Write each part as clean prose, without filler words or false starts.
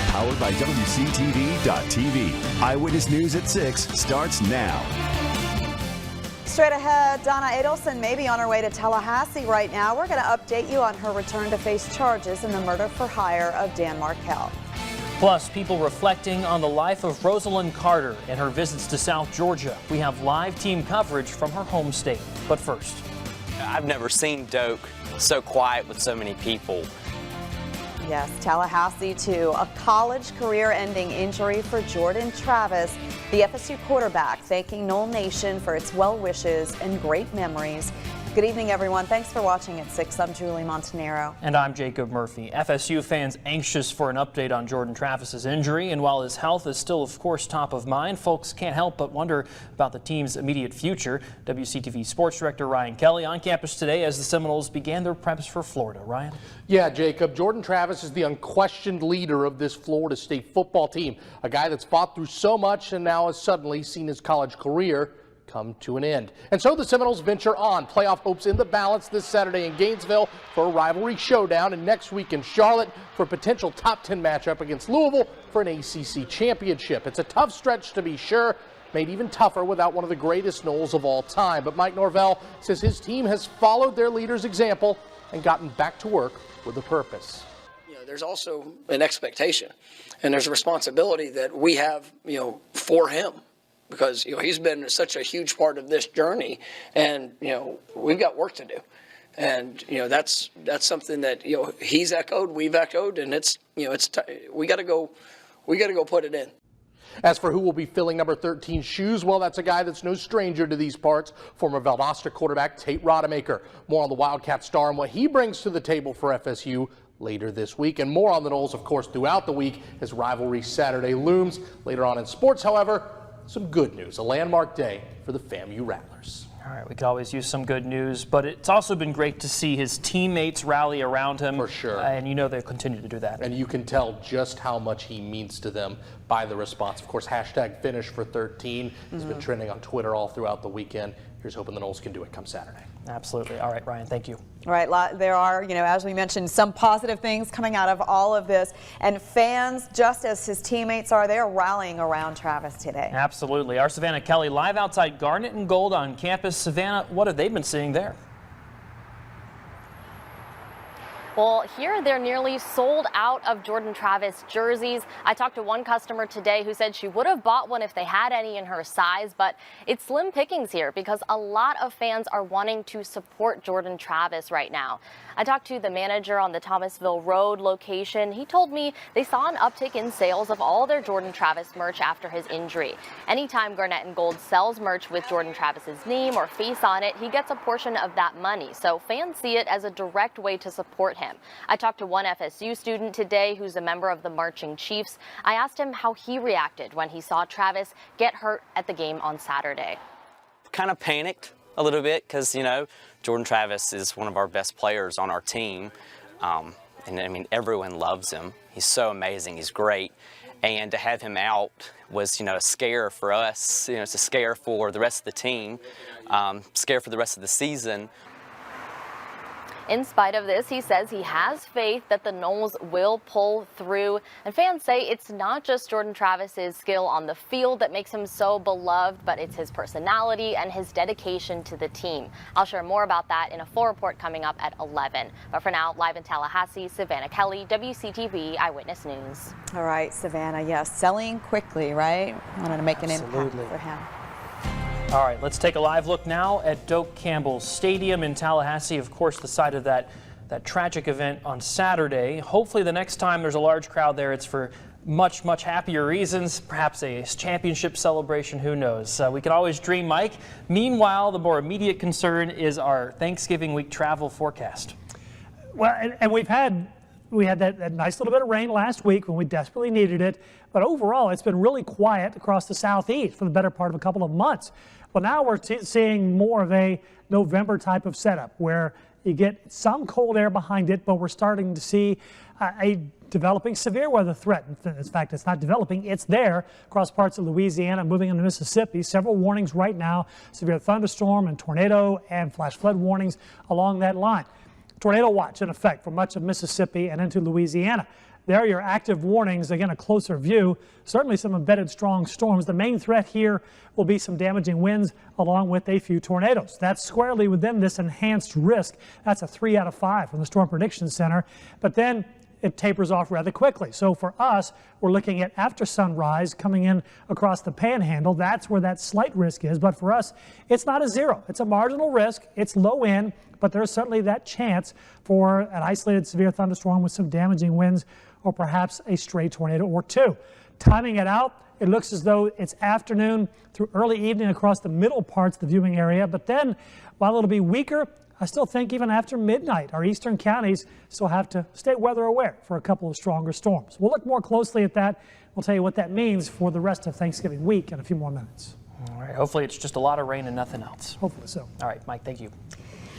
Powered by WCTV.tv. Eyewitness News at 6 starts now. Straight ahead, Donna Adelson may be on her way to Tallahassee right now. We're going to update you on her return to face charges in the murder for hire of Dan Markell. Plus, people reflecting on the life of Rosalynn Carter and her visits to South Georgia. We have live team coverage from her home state. But first, I've never seen Doak so quiet with so many people. Yes, Tallahassee to a college career-ending injury for Jordan Travis. The FSU quarterback thanking Nole Nation for its well wishes and great memories. Good evening, everyone. Thanks for watching at 6. I'm Julie Montanaro. And I'm Jacob Murphy. FSU fans anxious for an update on Jordan Travis's injury. And while his health is still, of course, top of mind, folks can't help but wonder about the team's immediate future. WCTV Sports Director Ryan Kelly on campus today as the Seminoles began their preps for Florida. Ryan? Yeah, Jacob, Jordan Travis is the unquestioned leader of this Florida State football team. A guy that's fought through so much and now has suddenly seen his college career come to an end. And so the Seminoles venture on. Playoff hopes in the balance this Saturday in Gainesville for a rivalry showdown, and next week in Charlotte for a potential top 10 matchup against Louisville for an ACC championship. It's a tough stretch to be sure, made even tougher without one of the greatest Noles of all time. But Mike Norvell says his team has followed their leader's example and gotten back to work with a purpose. There's also an expectation and there's a responsibility that we have, for him. Because he's been such a huge part of this journey, and we've got work to do, and that's something that he's echoed, we've echoed, and we got to go put it in. As for who will be filling number 13's shoes, well, that's a guy that's no stranger to these parts, former Valdosta quarterback Tate Rodemaker. More on the Wildcat star and what he brings to the table for FSU later this week, and more on the Noles, of course, throughout the week as rivalry Saturday looms. Later on in sports, however, some good news, a landmark day for the FAMU Rattlers. All right, we could always use some good news, but it's also been great to see his teammates rally around him. For sure. And they'll continue to do that. And you can tell just how much he means to them by the response. Of course, hashtag finish for 13 has been trending on Twitter all throughout the weekend. Here's hoping the Noles can do it come Saturday. Absolutely. All right, Ryan, thank you. All right, there are, as we mentioned, some positive things coming out of all of this. And fans, just as his teammates are, they're rallying around Travis today. Absolutely. Our Savannah Kelly live outside Garnet and Gold on campus. Savannah, what have they been seeing there? Well, here they're nearly sold out of Jordan Travis jerseys. I talked to one customer today who said she would have bought one if they had any in her size, but it's slim pickings here because a lot of fans are wanting to support Jordan Travis right now. I talked to the manager on the Thomasville Road location. He told me they saw an uptick in sales of all their Jordan Travis merch after his injury. Anytime Garnet and Gold sells merch with Jordan Travis's name or face on it, he gets a portion of that money. So fans see it as a direct way to support him. I talked to one FSU student today who's a member of the Marching Chiefs. I asked him how he reacted when he saw Travis get hurt at the game on Saturday. Kind of panicked a little bit because, Jordan Travis is one of our best players on our team. And everyone loves him. He's so amazing. He's great. And to have him out was, a scare for us. It's a scare for the rest of the team, scare for the rest of the season. In spite of this, he says he has faith that the Noles will pull through. And fans say it's not just Jordan Travis's skill on the field that makes him so beloved, but it's his personality and his dedication to the team. I'll share more about that in a full report coming up at 11. But for now, live in Tallahassee, Savannah Kelly, WCTV Eyewitness News. All right, Savannah, yes, selling quickly, right? Wanted to make an impact for him. All right, let's take a live look now at Doak Campbell Stadium in Tallahassee. Of course, the site of that tragic event on Saturday. Hopefully the next time there's a large crowd there, it's for much, much happier reasons, perhaps a championship celebration, who knows. We can always dream, Mike. Meanwhile, the more immediate concern is our Thanksgiving week travel forecast. Well, and we had that nice little bit of rain last week when we desperately needed it. But overall, it's been really quiet across the southeast for the better part of a couple of months. Well, now we're seeing more of a November type of setup where you get some cold air behind it, but we're starting to see a developing severe weather threat. In fact, it's not developing, it's there across parts of Louisiana, moving into Mississippi. Several warnings right now, severe thunderstorm and tornado and flash flood warnings along that line. Tornado watch in effect for much of Mississippi and into Louisiana. There are your active warnings. Again, a closer view. Certainly some embedded strong storms. The main threat here will be some damaging winds along with a few tornadoes. That's squarely within this enhanced risk. That's a 3 out of 5 from the Storm Prediction Center. But then it tapers off rather quickly. So for us, we're looking at after sunrise coming in across the panhandle. That's where that slight risk is. But for us, it's not a zero. It's a marginal risk. It's low end, but there's certainly that chance for an isolated severe thunderstorm with some damaging winds or perhaps a stray tornado or two. Timing it out, it looks as though it's afternoon through early evening across the middle parts of the viewing area. But then, while it'll be weaker, I still think even after midnight, our eastern counties still have to stay weather aware for a couple of stronger storms. We'll look more closely at that. We'll tell you what that means for the rest of Thanksgiving week in a few more minutes. All right. Hopefully it's just a lot of rain and nothing else. Hopefully so. All right, Mike, thank you.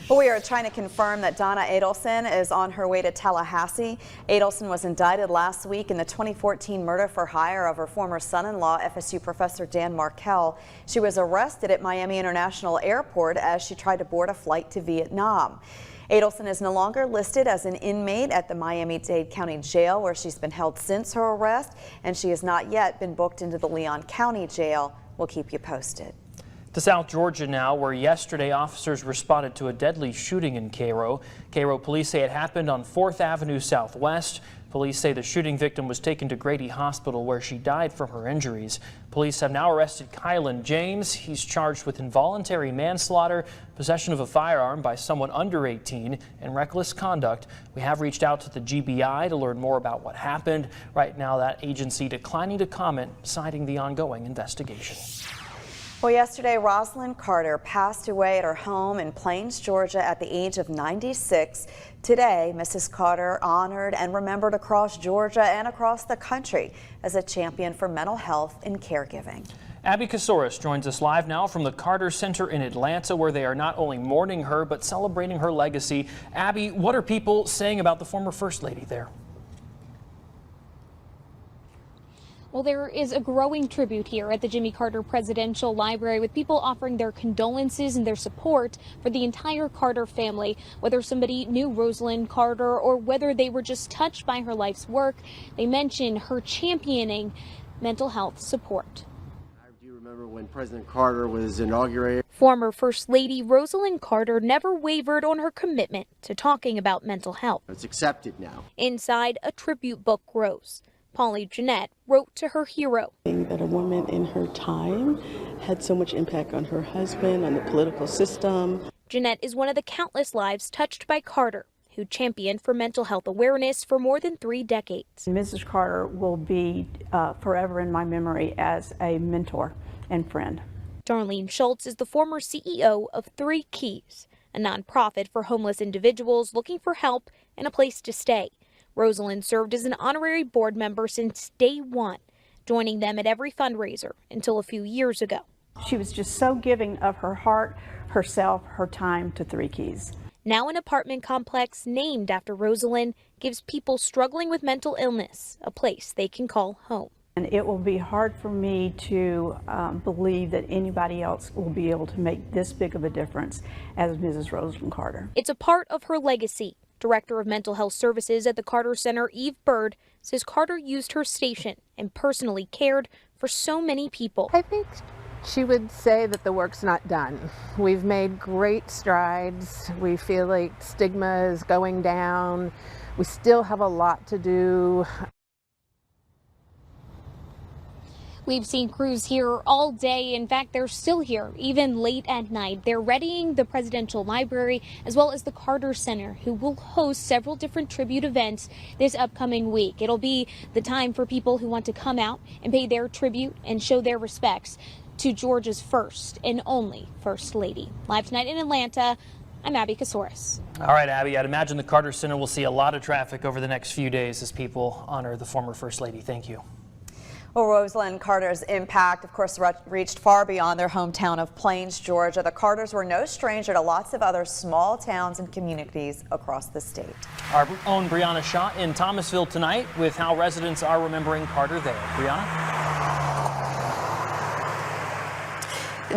Well, we are trying to confirm that Donna Adelson is on her way to Tallahassee. Adelson was indicted last week in the 2014 murder for hire of her former son-in-law, FSU professor Dan Markell. She was arrested at Miami International Airport as she tried to board a flight to Vietnam. Adelson is no longer listed as an inmate at the Miami-Dade County Jail, where she's been held since her arrest, and she has not yet been booked into the Leon County Jail. We'll keep you posted. To South Georgia now, where yesterday officers responded to a deadly shooting in Cairo. Cairo police say it happened on 4th Avenue Southwest. Police say the shooting victim was taken to Grady Hospital, where she died from her injuries. Police have now arrested Kylan James. He's charged with involuntary manslaughter, possession of a firearm by someone under 18, and reckless conduct. We have reached out to the GBI to learn more about what happened. Right now, that agency declining to comment, citing the ongoing investigation. Well, yesterday, Rosalynn Carter passed away at her home in Plains, Georgia at the age of 96. Today, Mrs. Carter honored and remembered across Georgia and across the country as a champion for mental health and caregiving. Abby Kasoris joins us live now from the Carter Center in Atlanta, where they are not only mourning her, but celebrating her legacy. Abby, what are people saying about the former First Lady there? Well, there is a growing tribute here at the Jimmy Carter Presidential Library, with people offering their condolences and their support for the entire Carter family. Whether somebody knew Rosalynn Carter or whether they were just touched by her life's work, they mention her championing mental health support. I do remember when President Carter was inaugurated. Former First Lady Rosalynn Carter never wavered on her commitment to talking about mental health. It's accepted now. Inside, a tribute book grows. Polly Jeanette wrote to her hero. That a woman in her time had so much impact on her husband, on the political system. Jeanette is one of the countless lives touched by Carter, who championed for mental health awareness for more than 3 decades. Mrs. Carter will be forever in my memory as a mentor and friend. Darlene Schultz is the former CEO of 3 Keys, a nonprofit for homeless individuals looking for help and a place to stay. Rosalynn served as an honorary board member since day one, joining them at every fundraiser until a few years ago. She was just so giving of her heart, herself, her time to 3 Keys. Now an apartment complex named after Rosalynn gives people struggling with mental illness a place they can call home. And it will be hard for me to believe that anybody else will be able to make this big of a difference as Mrs. Rosalynn Carter. It's a part of her legacy. Director of Mental Health Services at the Carter Center, Eve Bird, says Carter used her station and personally cared for so many people. I think she would say that the work's not done. We've made great strides. We feel like stigma is going down. We still have a lot to do. We've seen crews here all day. In fact, they're still here, even late at night. They're readying the Presidential Library as well as the Carter Center, who will host several different tribute events this upcoming week. It'll be the time for people who want to come out and pay their tribute and show their respects to Georgia's first and only First Lady. Live tonight in Atlanta, I'm Abby Kasoris. All right, Abby, I'd imagine the Carter Center will see a lot of traffic over the next few days as people honor the former First Lady. Thank you. Well, Rosalynn Carter's impact, of course, reached far beyond their hometown of Plains, Georgia. The Carters were no stranger to lots of other small towns and communities across the state. Our own Brianna Shaw in Thomasville tonight with how residents are remembering Carter there. Brianna?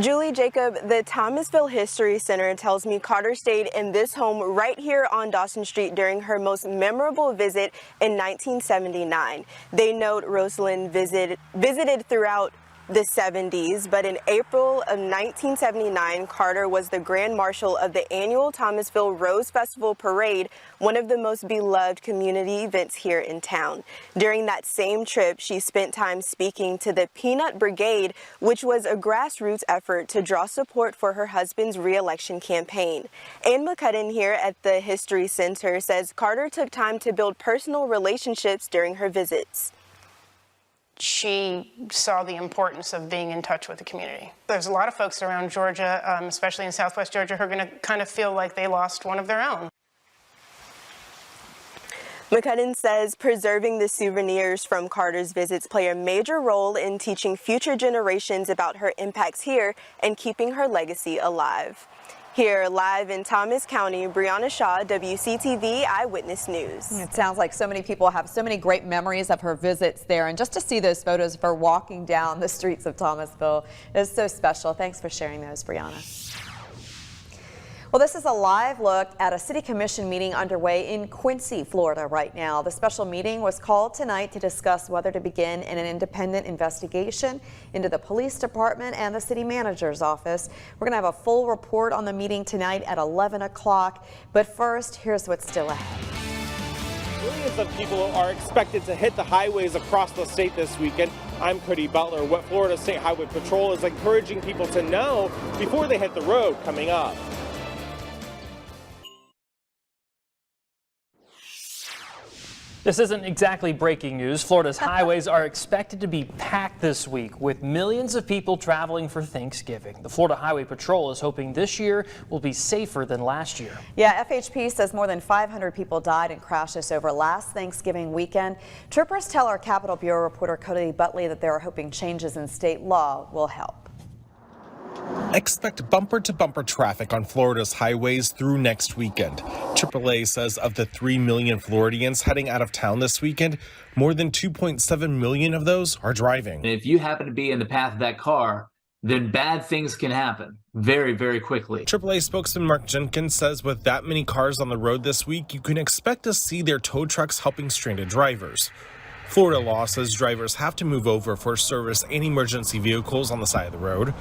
Julie, Jacob, the Thomasville History Center tells me Carter stayed in this home right here on Dawson Street during her most memorable visit in 1979. They note Rosalynn visited throughout the 70s, but in April of 1979, Carter was the Grand Marshal of the annual Thomasville Rose Festival Parade, one of the most beloved community events here in town. During that same trip, she spent time speaking to the Peanut Brigade, which was a grassroots effort to draw support for her husband's re-election campaign. Ann McCudden here at the History Center says Carter took time to build personal relationships during her visits. She saw the importance of being in touch with the community. There's a lot of folks around Georgia, especially in Southwest Georgia, who are going to kind of feel like they lost one of their own. McCudden says preserving the souvenirs from Carter's visits play a major role in teaching future generations about her impacts here and keeping her legacy alive. Here live in Thomas County, Brianna Shaw, WCTV Eyewitness News. It sounds like so many people have so many great memories of her visits there, and just to see those photos of her walking down the streets of Thomasville is so special. Thanks for sharing those, Brianna. Well, this is a live look at a city commission meeting underway in Quincy, Florida right now. The special meeting was called tonight to discuss whether to begin an independent investigation into the police department and the city manager's office. We're going to have a full report on the meeting tonight at 11 o'clock. But first, here's what's still ahead. Millions of people are expected to hit the highways across the state this weekend. I'm Cody Butler. What Florida State Highway Patrol is encouraging people to know before they hit the road coming up. This isn't exactly breaking news. Florida's highways are expected to be packed this week with millions of people traveling for Thanksgiving. The Florida Highway Patrol is hoping this year will be safer than last year. Yeah, FHP says more than 500 people died in crashes over last Thanksgiving weekend. Troopers tell our Capitol Bureau reporter Cody Butler that they are hoping changes in state law will help. Expect bumper-to-bumper traffic on Florida's highways through next weekend. AAA says of the 3 million Floridians heading out of town this weekend, more than 2.7 million of those are driving. And if you happen to be in the path of that car, then bad things can happen very, very quickly. AAA spokesman Mark Jenkins says with that many cars on the road this week, you can expect to see their tow trucks helping stranded drivers. Florida law says drivers have to move over for service and emergency vehicles on the side of the road.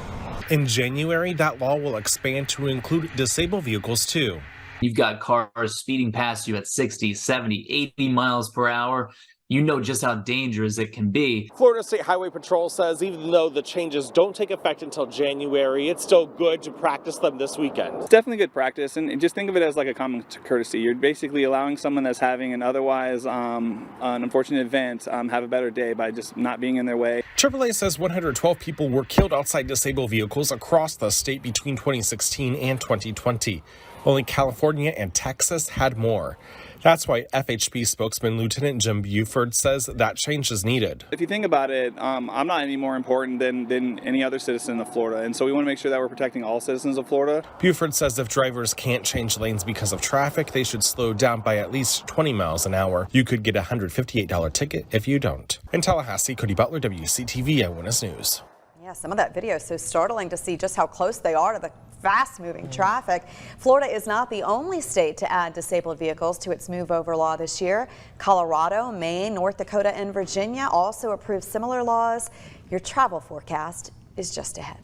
In January, that law will expand to include disabled vehicles too. You've got cars speeding past you at 60, 70, 80 miles per hour. You know just how dangerous it can be. Florida State Highway Patrol says even though the changes don't take effect until January, it's still good to practice them this weekend. It's definitely good practice, and just think of it as like a common courtesy. You're basically allowing someone that's having an otherwise an unfortunate event have a better day by just not being in their way. AAA says 112 people were killed outside disabled vehicles across the state between 2016 and 2020. Only California and Texas had more. That's why FHP spokesman Lieutenant Jim Buford says that change is needed. If you think about it, I'm not any more important than any other citizen of Florida, and so we want to make sure that we're protecting all citizens of Florida. Buford says if drivers can't change lanes because of traffic, they should slow down by at least 20 miles an hour. You could get a $158 ticket if you don't. In Tallahassee, Cody Butler, WCTV Eyewitness News. Yeah, some of that video is so startling to see just how close they are to the fast-moving traffic. Florida is not the only state to add disabled vehicles to its move over law this year. Colorado, Maine, North Dakota, and Virginia also approved similar laws. Your travel forecast is just ahead.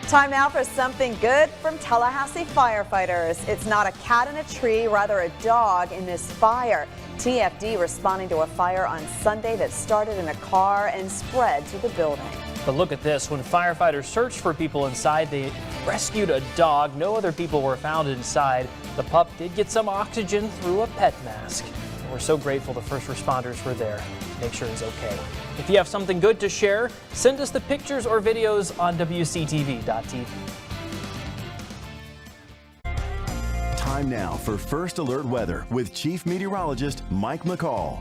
Time now for something good from Tallahassee firefighters. It's not a cat in a tree, rather a dog in this fire. TFD responding to a fire on Sunday that started in a car and spread to the building. But look at this. When firefighters searched for people inside, they rescued a dog. No other people were found inside. The pup did get some oxygen through a pet mask. And we're so grateful the first responders were there to make sure he's okay. If you have something good to share, send us the pictures or videos on WCTV.tv. Time now for First Alert Weather with Chief Meteorologist Mike McCall.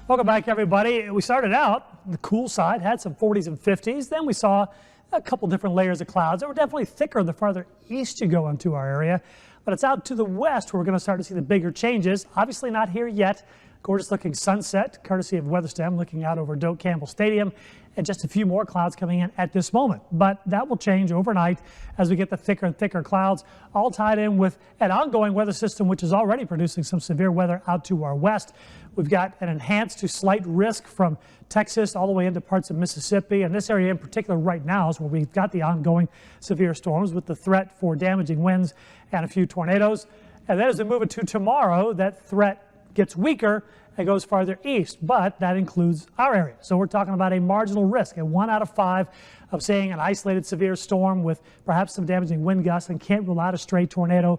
Welcome back, everybody. We started out the cool side, had some 40s and 50s. Then we saw a couple different layers of clouds that were definitely thicker the farther east you go into our area. But it's out to the west where we're going to start to see the bigger changes. Obviously not here yet. Gorgeous looking sunset, courtesy of WeatherStem, looking out over Doak Campbell Stadium, and just a few more clouds coming in at this moment. But that will change overnight as we get the thicker and thicker clouds, all tied in with an ongoing weather system, which is already producing some severe weather out to our west. We've got an enhanced to slight risk from Texas all the way into parts of Mississippi. And this area in particular right now is where we've got the ongoing severe storms with the threat for damaging winds and a few tornadoes. And then as we move it to tomorrow, that threat gets weaker and goes farther east, but that includes our area. So we're talking about a marginal risk, a 1 out of 5 of seeing an isolated severe storm with perhaps some damaging wind gusts, and can't rule out a stray tornado.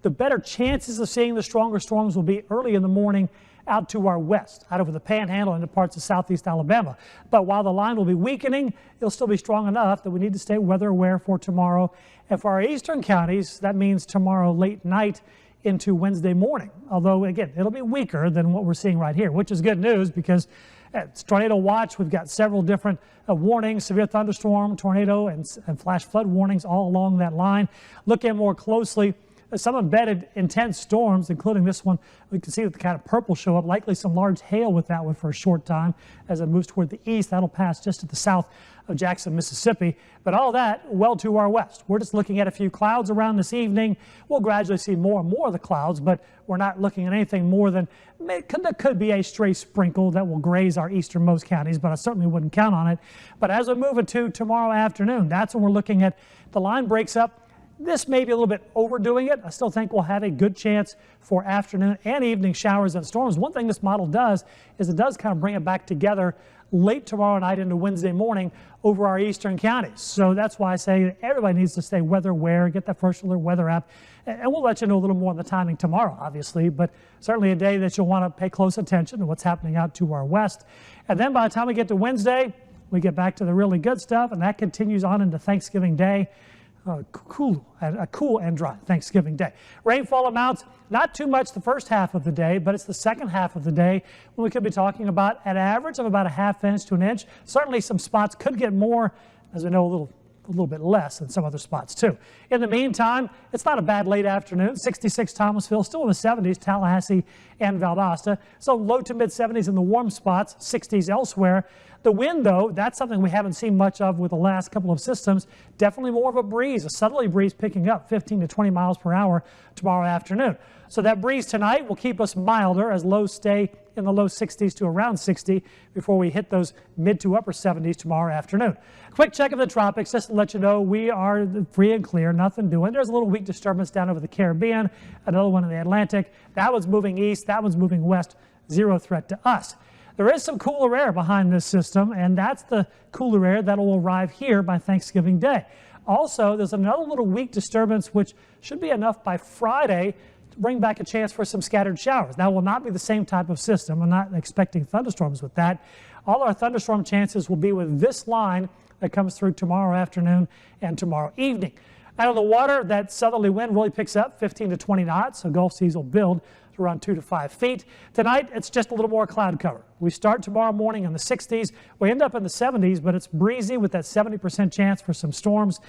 The better chances of seeing the stronger storms will be early in the morning out to our west, out over the Panhandle into parts of southeast Alabama. But while the line will be weakening, it'll still be strong enough that we need to stay weather aware for tomorrow. And for our eastern counties, that means tomorrow late night into Wednesday morning. Although, again, it'll be weaker than what we're seeing right here, which is good news because it's tornado watch. We've got several different warnings, severe thunderstorm, tornado, and flash flood warnings all along that line. Looking more closely, some embedded intense storms, including this one. We can see the kind of purple show up, likely some large hail with that one for a short time as it moves toward the east. That'll pass just to the south of Jackson, Mississippi. But all that well to our west. We're just looking at a few clouds around this evening. We'll gradually see more and more of the clouds, but we're not looking at anything more than there could be a stray sprinkle that will graze our easternmost counties, but I certainly wouldn't count on it. But as we move into tomorrow afternoon, that's when we're looking at the line breaks up. This may be a little bit overdoing it. I still think we'll have a good chance for afternoon and evening showers and storms. One thing this model does is it does kind of bring it back together late tomorrow night into Wednesday morning over our eastern counties. So that's why I say everybody needs to stay weather aware, get that First Alert weather app, and we'll let you know a little more on the timing tomorrow, obviously, but certainly a day that you'll want to pay close attention to what's happening out to our west. And then by the time we get to Wednesday, we get back to the really good stuff, and that continues on into Thanksgiving Day. A cool and dry Thanksgiving Day. Rainfall amounts, not too much the first half of the day, but it's the second half of the day when we could be talking about an average of about a ½ inch to an inch. Certainly some spots could get more, as we know, a little bit less than some other spots too. In the meantime, it's not a bad late afternoon. 66 Thomasville, still in the 70s, Tallahassee and Valdosta. So low to mid 70s in the warm spots, 60s elsewhere. The wind, though, that's something we haven't seen much of with the last couple of systems. Definitely more of a breeze, a southerly breeze picking up 15 to 20 miles per hour tomorrow afternoon. So that breeze tonight will keep us milder as lows stay in the low 60s to around 60 before we hit those mid to upper 70s tomorrow afternoon. Quick check of the tropics just to let you know we are free and clear, nothing doing. There's a little weak disturbance down over the Caribbean, another one in the Atlantic. That one's moving east, that one's moving west, zero threat to us. There is some cooler air behind this system, and that's the cooler air that will arrive here by Thanksgiving Day. Also, there's another little weak disturbance which should be enough by Friday to bring back a chance for some scattered showers. That will not be the same type of system. I'm not expecting thunderstorms with that. All our thunderstorm chances will be with this line that comes through tomorrow afternoon and tomorrow evening. Out of the water, that southerly wind really picks up 15 to 20 knots, so Gulf seas will build to around 2 to 5 feet. Tonight, it's just a little more cloud cover. We start tomorrow morning in the 60s. We end up in the 70s, but it's breezy with that 70% chance for some storms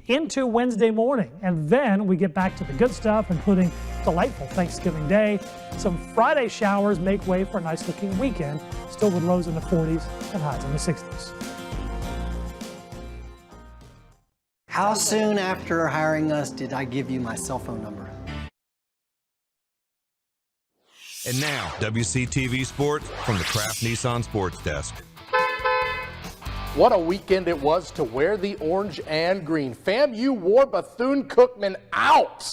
into Wednesday morning. And then we get back to the good stuff, including delightful Thanksgiving Day. Some Friday showers make way for a nice looking weekend, still with lows in the 40s and highs in the 60s. How soon after hiring us did I give you my cell phone number? And now, WCTV Sports from the Kraft Nissan Sports Desk. What a weekend it was to wear the orange and green. FAMU wore Bethune-Cookman out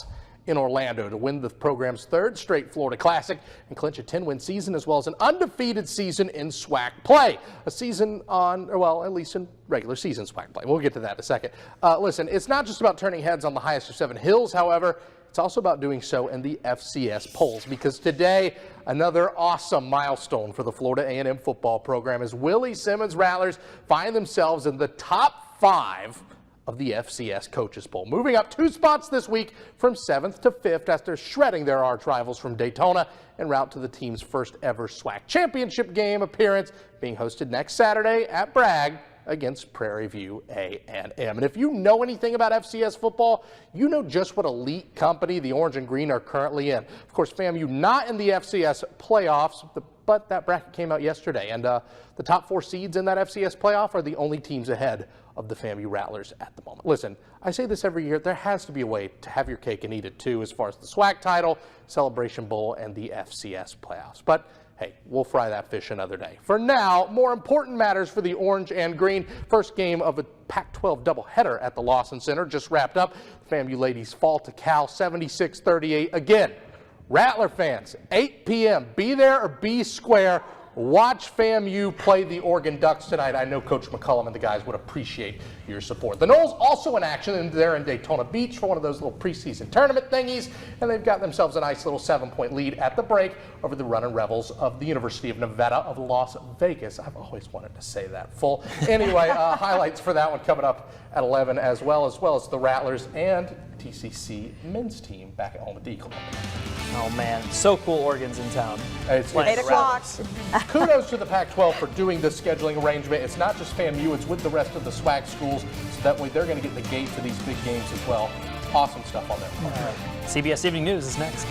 in Orlando to win the program's third straight Florida Classic and clinch a 10-win season as well as an undefeated season in SWAC play. A season on, well, at least in regular season SWAC play. We'll get to that in a second. Listen, it's not just about turning heads on the highest of 7 hills, however. It's also about doing so in the FCS polls, because today, another awesome milestone for the Florida A&M football program as Willie Simmons Rattlers find themselves in the top 5 of the FCS coaches poll, moving up 2 spots this week from 7th to 5th after shredding their arch rivals from Daytona en route to the team's first ever SWAC championship game appearance being hosted next Saturday at Bragg against Prairie View A&M. And if you know anything about FCS football, you know just what elite company the Orange and Green are currently in. Of course, FAMU not in the FCS playoffs, the but that bracket came out yesterday, and the top 4 seeds in that FCS playoff are the only teams ahead of the FAMU Rattlers at the moment. Listen, I say this every year, there has to be a way to have your cake and eat it too, as far as the SWAC title, Celebration Bowl, and the FCS playoffs. But hey, we'll fry that fish another day. For now, more important matters for the Orange and Green. First game of a Pac-12 doubleheader at the Lawson Center just wrapped up. The FAMU ladies fall to Cal 76-38 again. Rattler fans, 8 p.m. Be there or be square. Watch FAMU play the Oregon Ducks tonight. I know Coach McCullum and the guys would appreciate your support. The Noles also in action, and they're in Daytona Beach for one of those little preseason tournament thingies, and they've got themselves a nice little 7-point lead at the break over the Runnin' Rebels of the University of Nevada of Las Vegas. I've always wanted to say that full. Anyway, highlights for that one coming up at 11 as well as the Rattlers and TCC men's team back at home at the Eagle. Oh man, so cool Oregon's in town. It's 8 o'clock. Kudos to the Pac-12 for doing this scheduling arrangement. It's not just FAMU, it's with the rest of the SWAC schools, so that way they're going to get the gate to these big games as well. Awesome stuff on their part. CBS Evening News is next.